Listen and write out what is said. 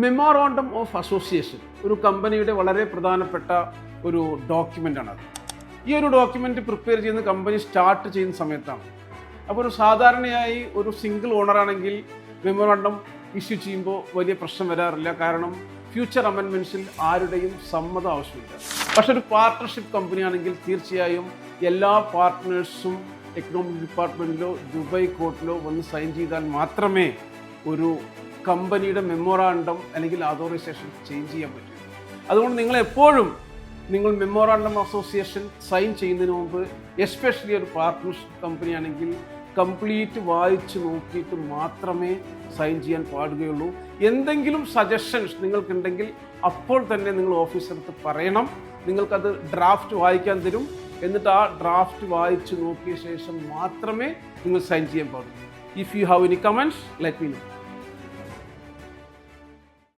Memorandum of association ഒരു കമ്പനിയുടെ വളരെ പ്രധാനപ്പെട്ട ഒരു ഡോക്യുമെൻ്റാണ് അത്. ഈ ഒരു ഡോക്യുമെൻ്റ് പ്രിപ്പയർ ചെയ്യുന്ന കമ്പനി സ്റ്റാർട്ട് ചെയ്യുന്ന സമയത്താണ്. അപ്പോൾ ഒരു സാധാരണയായി ഒരു സിംഗിൾ ഓണറാണെങ്കിൽ മെമ്മോറാണ്ടം ഇഷ്യൂ ചെയ്യുമ്പോൾ വലിയ പ്രശ്നം വരാറില്ല. കാരണം ഫ്യൂച്ചർ അമെൻമെൻറ്റ്സിൽ ആരുടെയും സമ്മതം ആവശ്യമില്ല. പക്ഷെ ഒരു പാർട്ട്ണർഷിപ്പ് കമ്പനി ആണെങ്കിൽ തീർച്ചയായും എല്ലാ പാർട്ട്നേഴ്സും എക്കണോമിക് ഡിപ്പാർട്ട്മെൻറ്റിലോ ദുബായ് കോർട്ടിലോ വന്ന് സൈൻ ചെയ്താൽ മാത്രമേ ഒരു കമ്പനിയുടെ മെമ്മോറാണ്ടം അല്ലെങ്കിൽ അതോറൈസേഷൻ ചേഞ്ച് ചെയ്യാൻ പറ്റും. അതുകൊണ്ട് നിങ്ങൾ എപ്പോഴും മെമ്മോറാണ്ടം അസോസിയേഷൻ സൈൻ ചെയ്യുന്നതിന് മുമ്പ്, എസ്പെഷ്യലി ഒരു പാർട്ട്ണർഷിപ്പ് കമ്പനി ആണെങ്കിൽ കംപ്ലീറ്റ് വായിച്ച് നോക്കിയിട്ട് മാത്രമേ സൈൻ ചെയ്യാൻ പാടുകയുള്ളൂ. എന്തെങ്കിലും സജഷൻസ് നിങ്ങൾക്കുണ്ടെങ്കിൽ അപ്പോൾ തന്നെ നിങ്ങൾ ഓഫീസർക്ക് പറയണം. നിങ്ങൾക്കത് ഡ്രാഫ്റ്റ് വായിക്കാൻ തരും. എന്നിട്ട് ആ ഡ്രാഫ്റ്റ് വായിച്ച് നോക്കിയ ശേഷം മാത്രമേ നിങ്ങൾ സൈൻ ചെയ്യാൻ പാടുള്ളൂ. If you have any comments let me no.